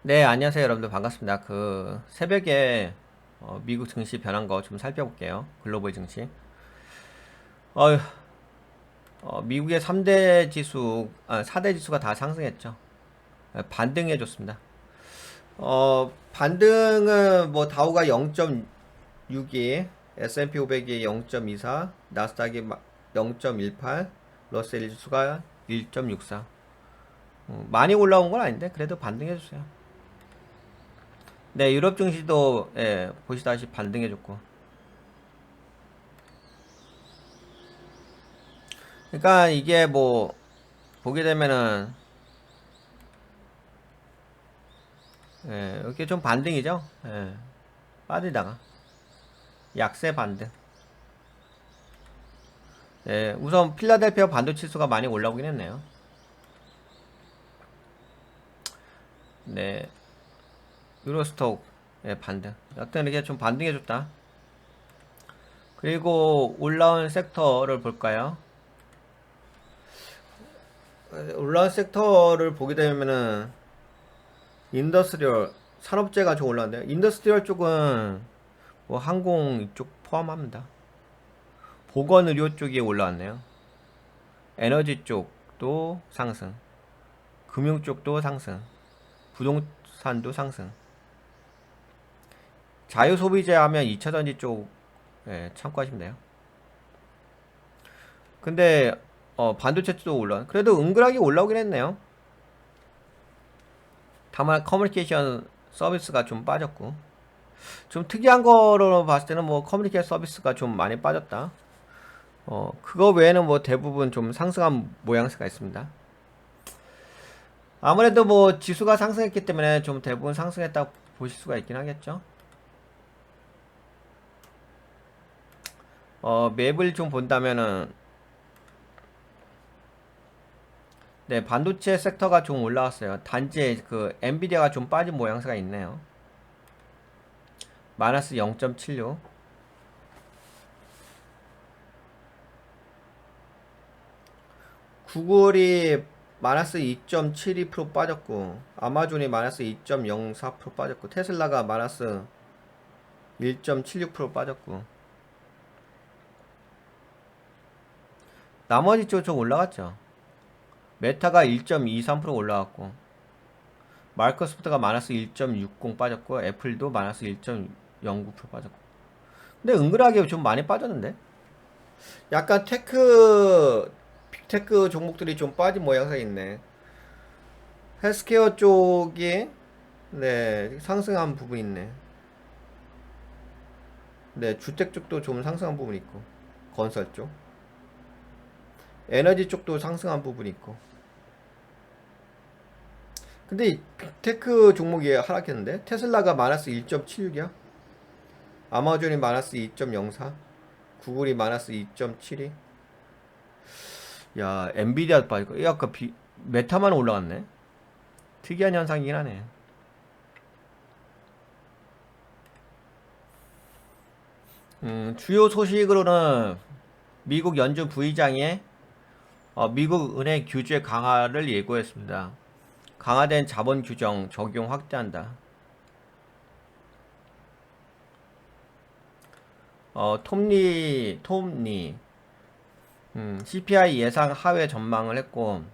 네, 안녕하세요, 여러분들. 반갑습니다. 새벽에 미국 증시 변한 거 좀 살펴볼게요. 글로벌 증시. 어, 미국의 3대 지수, 4대 지수가 다 상승했죠. 반등해줬습니다. 반등은 뭐 다우가 0.62, S&P 500이 0.24, 나스닥이 0.18, 러셀 지수가 1.64. 많이 올라온 건 아닌데 그래도 반등해줬어요. 네, 유럽 증시도 보시다시피 반등해줬고. 그러니까 이게 뭐 보게 되면은 이렇게 좀 반등이죠. 빠지다가 약세 반등. 우선 필라델피아 반도체 지수가 많이 올라오긴 했네요. 네, 유로스톡 반등. 여튼 이렇게 좀 반등해줬다. 그리고 올라온 섹터를 볼까요? 올라온 섹터를 보게 되면은 인더스트리얼 산업재가 좀 올라왔는데요. 인더스트리얼 쪽은 뭐 항공 이쪽 포함합니다. 보건의료 쪽이 올라왔네요. 에너지 쪽도 상승, 금융 쪽도 상승, 부동산도 상승. 자유소비재 하면 2차전지 쪽 참고하시면 돼요. 근데 반도체 쪽도 올라. 그래도 은근하게 올라오긴 했네요. 다만 커뮤니케이션 서비스가 좀 빠졌고, 좀 특이한 거로 봤을 때는 뭐 커뮤니케이션 서비스가 좀 많이 빠졌다. 그거 외에는 뭐 대부분 좀 상승한 모양새가 있습니다. 아무래도 뭐 지수가 상승했기 때문에 좀 대부분 상승했다 보실 수가 있긴 하겠죠. 맵을 좀 본다면은 네, 반도체 섹터가 좀 올라왔어요. 단지 그 엔비디아가 좀 빠진 모양새가 있네요. 마이너스 0.76. 구글이 마이너스 2.72% 빠졌고, 아마존이 마이너스 2.04% 빠졌고, 테슬라가 마이너스 1.76% 빠졌고, 나머지 쪽 좀 올라갔죠. 메타가 1.23% 올라갔고, 마이크로소프트가 마이너스 1.60 빠졌고, 애플도 마이너스 1.09% 빠졌고. 근데 은근하게 좀 많이 빠졌는데? 약간 빅테크 종목들이 좀 빠진 모양새가 있네. 헬스케어 쪽이 네, 상승한 부분 있네. 네, 주택 쪽도 좀 상승한 부분 있고, 건설 쪽. 에너지 쪽도 상승한 부분 있고. 근데 이 빅테크 종목이 하락했는데? 테슬라가 마이너스 1.76이야? 아마존이 마이너스 2.04? 구글이 마이너스 2.72? 야, 엔비디아 빠지고, 아까 메타만 올라갔네? 특이한 현상이긴 하네. 주요 소식으로는 미국 연준 부의장이 미국 은행 규제 강화를 예고했습니다. 강화된 자본 규정 적용 확대한다. 톰리 CPI 예상 하회 전망을 했고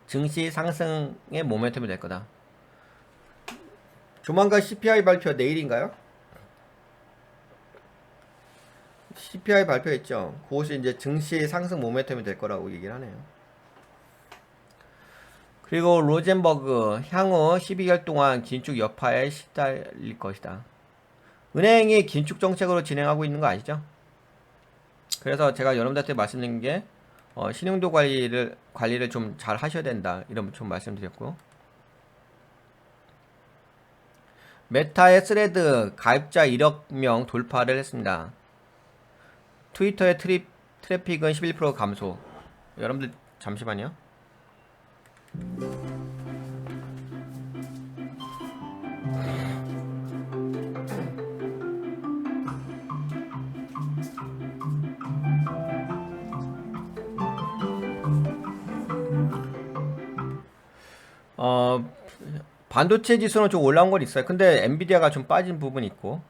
증시 상승의 모멘텀이 될 거다. 조만간 CPI 발표 내일인가요? CPI 발표했죠. 그것이 이제 증시 상승 모멘텀이 될 거라고 얘기를 하네요. 그리고 로젠버그 향후 12개월 동안 긴축 여파에 시달릴 것이다. 은행이 긴축 정책으로 진행하고 있는 거 아시죠? 그래서 제가 여러분들한테 말씀드린 게 신용도 관리를 좀 잘 하셔야 된다. 이런 좀 말씀드렸고. 메타의 스레드 가입자 1억 명 돌파를 했습니다. 트위터의 트래픽은 11% 감소. 여러분들 잠시만요. 어, 반도체 지수는 좀 올라온 건 있어요. 근데 엔비디아가 좀 빠진 부분이 있고,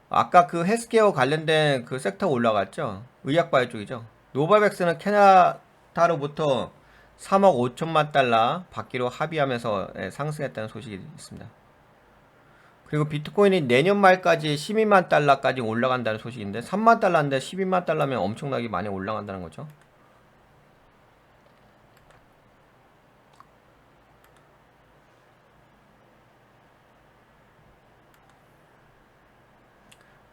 아까 그 헬스케어 관련된 그 섹터 올라갔죠. 의약바이오 쪽이죠. 노바백스는 캐나다로부터 3억 5천만 달러 받기로 합의하면서 상승했다는 소식이 있습니다. 그리고 비트코인이 내년 말까지 12만 달러까지 올라간다는 소식인데, 3만 달러인데 12만 달러면 엄청나게 많이 올라간다는 거죠.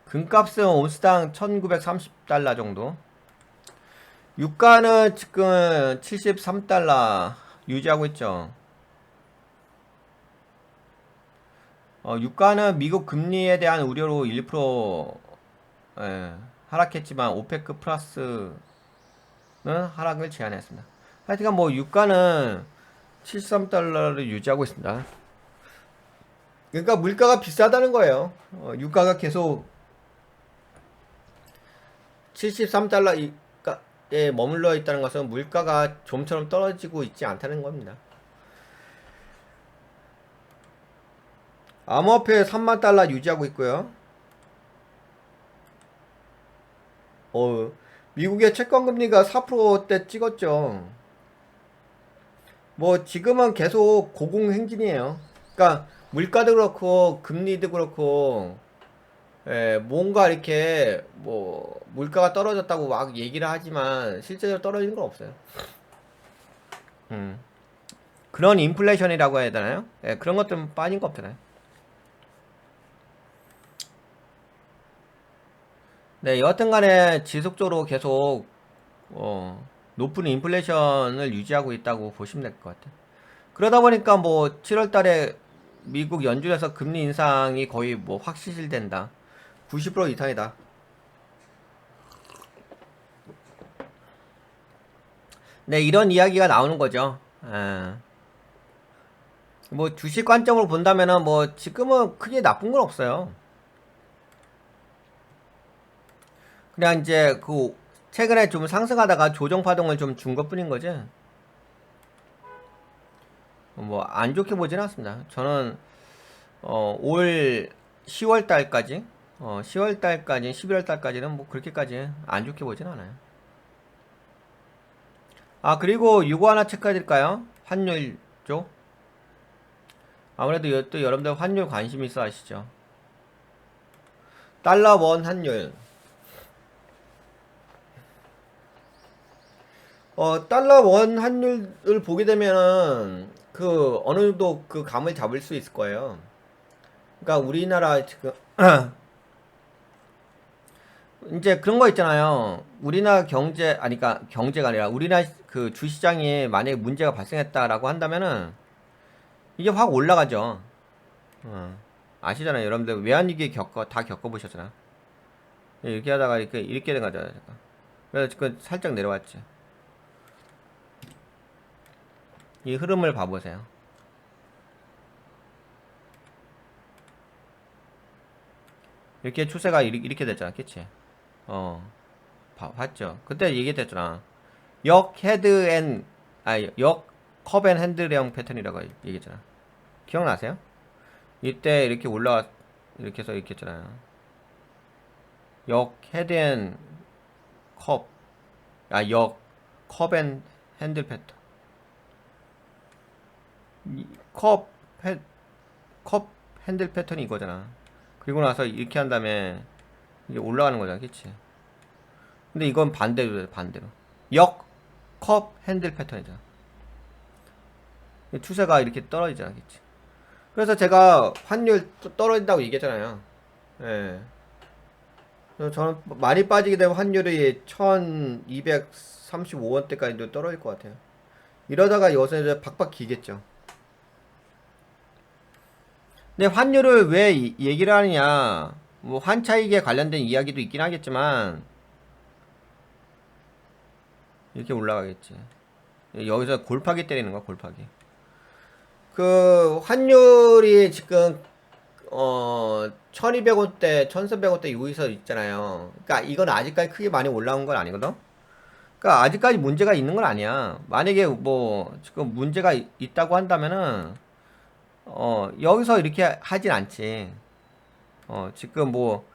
금값은 온스당 1930달러 정도. 유가는 지금 73달러 유지하고 있죠. 유가는 미국 금리에 대한 우려로 1% 하락했지만 오페크 플러스는 하락을 제한했습니다. 하여튼 뭐 유가는 73달러를 유지하고 있습니다. 그러니까 물가가 비싸다는 거예요. 유가가 계속 73달러에 머물러 있다는 것은 물가가 좀처럼 떨어지고 있지 않다는 겁니다. 암호화폐 3만 달러 유지하고 있고요. 미국의 채권금리가 4%대 찍었죠. 뭐 지금은 계속 고공행진이에요. 그러니까 물가도 그렇고 금리도 그렇고 뭔가 이렇게 뭐 물가가 떨어졌다고 막 얘기를 하지만 실제로 떨어지는 건 없어요. 그런 인플레이션이라고 해야 되나요? 그런 것들은 빠진 거 없잖아요. 네, 여하튼간에 지속적으로 계속 높은 인플레이션을 유지하고 있다고 보시면 될 것 같아요. 그러다 보니까 뭐 7월달에 미국 연준에서 금리 인상이 거의 뭐 확실시된다. 90% 이상이다. 네, 이런 이야기가 나오는 거죠. 뭐 주식 관점으로 본다면은 뭐 지금은 크게 나쁜 건 없어요. 그냥 이제 그 최근에 좀 상승하다가 조정 파동을 좀 준 것뿐인 거지. 뭐 안 좋게 보진 않습니다. 저는 올 10월 달까지 10월 달까지 11월 달까지는 뭐 그렇게까지 안 좋게 보진 않아요. 아, 그리고 이거 하나 체크해 드릴까요? 환율 쪽. 아무래도 또 여러분들 환율 관심 있어 하시죠. 달러 원 환율. 달러 원 환율을 보게 되면은 그 어느 정도 그 감을 잡을 수 있을 거예요. 그러니까 우리나라 지금 이제 그런 거 있잖아요. 우리나라 경제 아니 그러니까 경제가 아니라 우리나라 그 주시장에 만약에 문제가 발생했다라고 한다면은 이게 확 올라가죠. 아시잖아요. 여러분들 외환위기 다 겪어보셨잖아. 이렇게 하다가 이렇게 된 거잖아요. 그래서 지금 살짝 내려왔지. 이 흐름을 봐보세요. 이렇게 추세가 이렇게 됐잖아, 그치? 봤죠? 그때 얘기했잖아. 역 컵 앤 핸들형 패턴이라고 얘기했잖아. 기억나세요? 이때 이렇게 이렇게 해서 이렇게 했잖아요. 역 헤드 앤 컵, 역 컵 앤 핸들 패턴. 컵 핸들 패턴이 이거잖아. 그리고 나서 이렇게 한 다음에 이게 올라가는 거잖아, 그치? 근데 이건 반대로. 역 컵 핸들 패턴이잖아. 추세가 이렇게 떨어지잖아, 그치? 그래서 제가 환율 떨어진다고 얘기했잖아요. 예. 저는 많이 빠지게 되면 환율이 1235원대까지도 떨어질 것 같아요. 이러다가 요새 이제 박박 기겠죠. 근데 환율을 왜 얘기를 하느냐, 뭐 환차익에 관련된 이야기도 있긴 하겠지만 이렇게 올라가겠지. 여기서 골파기 때리는 거야, 골파기. 그 환율이 지금 1200원대 1300원대 여기서 있잖아요. 그러니까 이건 아직까지 크게 많이 올라온 건 아니거든. 그러니까 아직까지 문제가 있는 건 아니야. 만약에 뭐 지금 문제가 있다고 한다면은 여기서 이렇게 하진 않지. 지금 뭐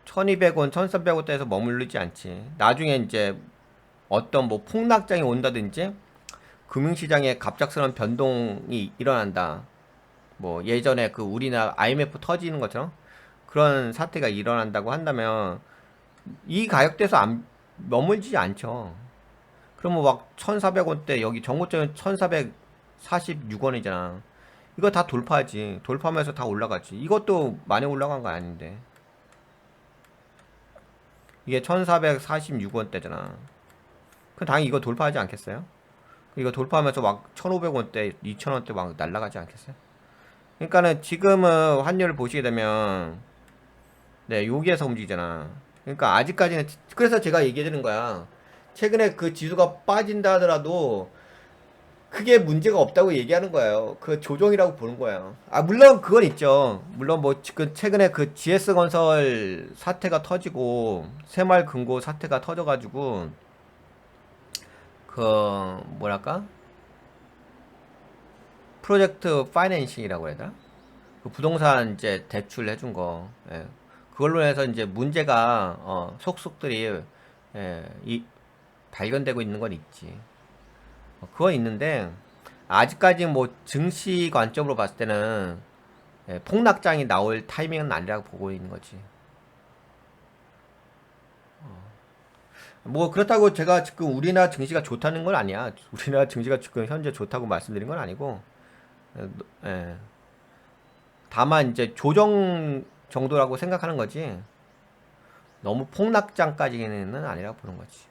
1200원, 1300원대에서 머무르지 않지. 나중에 이제 어떤 뭐 폭락장이 온다든지 금융시장에 갑작스러운 변동이 일어난다. 뭐 예전에 그 우리나라 IMF 터지는 것처럼 그런 사태가 일어난다고 한다면 이 가격대에서 안 머물지 않죠. 그러면 막 1400원대 여기 정고점은 1446원이잖아. 이거 다 돌파하지. 돌파하면서 다 올라가지. 이것도 많이 올라간 거 아닌데. 이게 1446원대잖아. 그럼 당연히 이거 돌파하지 않겠어요? 이거 돌파하면서 막 1500원대, 2000원대 막 날라가지 않겠어요? 그러니까는 지금은 환율을 보시게 되면 네, 여기에서 움직이잖아. 그러니까 아직까지는 그래서 제가 얘기해 드리는 거야. 최근에 그 지수가 빠진다 하더라도 크게 문제가 없다고 얘기하는 거예요. 그 조정이라고 보는 거예요. 아, 물론 그건 있죠. 물론 뭐 지금 최근에 그 GS건설 사태가 터지고 새마을금고 사태가 터져가지고 그 뭐랄까 프로젝트 파이낸싱이라고 해야 되나? 그 부동산 이제 대출 해준 거, 예. 그걸로 해서 이제 문제가 속속들이 발견되고 있는 건 있지. 그건 있는데 아직까지 뭐 증시 관점으로 봤을 때는 폭락장이 나올 타이밍은 아니라고 보고 있는 거지. 뭐 그렇다고 제가 지금 우리나라 증시가 좋다는 건 아니야. 우리나라 증시가 지금 현재 좋다고 말씀드린 건 아니고, 예. 다만 이제 조정 정도라고 생각하는 거지. 너무 폭락장까지는 아니라고 보는 거지.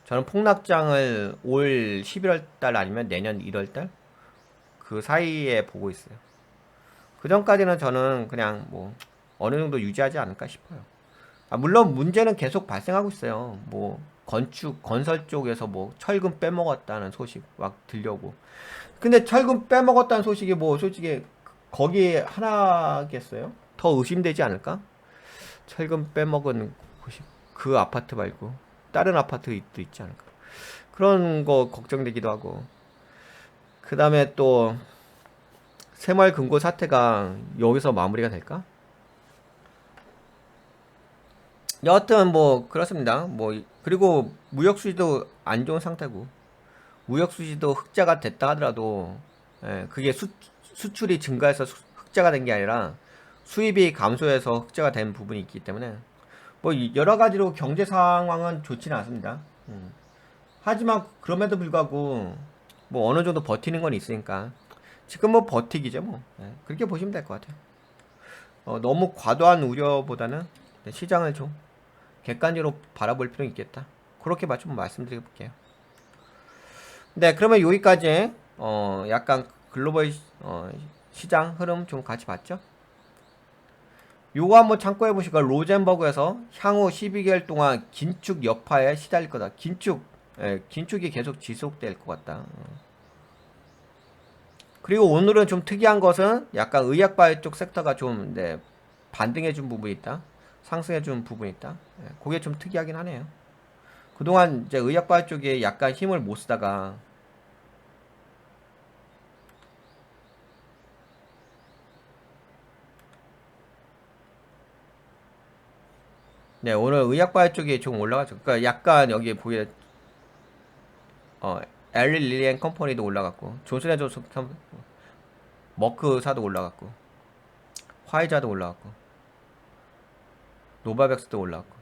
저는 폭락장을 올 11월 달 아니면 내년 1월 달 그 사이에 보고 있어요. 그 전까지는 저는 그냥 뭐 어느 정도 유지하지 않을까 싶어요. 아, 물론 문제는 계속 발생하고 있어요. 뭐 건축 건설 쪽에서 뭐 철근 빼먹었다는 소식 막 들려오고. 근데 철근 빼먹었다는 소식이 뭐 솔직히 거기에 하나겠어요? 더 의심되지 않을까? 철근 빼먹은 곳이 그 아파트 말고 다른 아파트도 있지 않을까? 그런 거 걱정되기도 하고. 그 다음에 또 새마을금고 사태가 여기서 마무리가 될까? 여하튼 뭐 그렇습니다. 뭐 그리고 무역 수지도 안 좋은 상태고 무역 수지도 흑자가 됐다 하더라도 그게 수출이 증가해서 흑자가 된 게 아니라 수입이 감소해서 흑자가 된 부분이 있기 때문에 뭐 여러 가지로 경제 상황은 좋지는 않습니다. 하지만 그럼에도 불구하고 뭐 어느 정도 버티는 건 있으니까 지금 뭐 버티기죠 뭐. 그렇게 보시면 될 것 같아요. 너무 과도한 우려보다는 시장을 좀 객관적으로 바라볼 필요는 있겠다. 그렇게 좀 말씀드려 볼게요. 네, 그러면 여기까지 약간 글로벌 시장 흐름 좀 같이 봤죠? 요거 한번 참고해 보시고 로젠버그에서 향후 12개월 동안 긴축 여파에 시달릴 거다. 긴축이 계속 지속될 것 같다. 그리고 오늘은 좀 특이한 것은 약간 의약바이오 쪽 섹터가 좀 반등해 준 부분이 있다. 상승해 준 부분이 있다. 그게 좀 특이하긴 하네요. 그동안 이제 의약바이오 쪽에 약간 힘을 못 쓰다가 네, 오늘 의약바이오 쪽이 좀 올라갔죠. 그러니까 약간 여기 보기에 어, 엘리 릴리앤 컴퍼니도 올라갔고 존슨앤존슨 머크사도 올라갔고 화이자도 올라갔고 노바백스도 올라갔고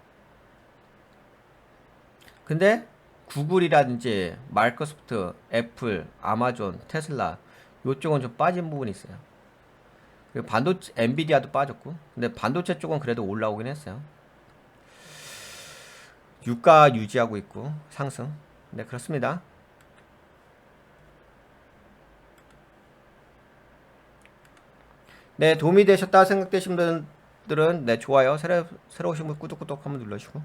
근데 구글이라든지 마이크로소프트, 애플, 아마존, 테슬라 요쪽은 좀 빠진 부분이 있어요. 그리고 반도체 엔비디아도 빠졌고 근데 반도체 쪽은 그래도 올라오긴 했어요. 유가 유지하고 있고 상승. 네, 그렇습니다. 네, 도움이 되셨다 생각되신 분들은 네, 좋아요. 새로 오신 분 구독 한번 눌러주시고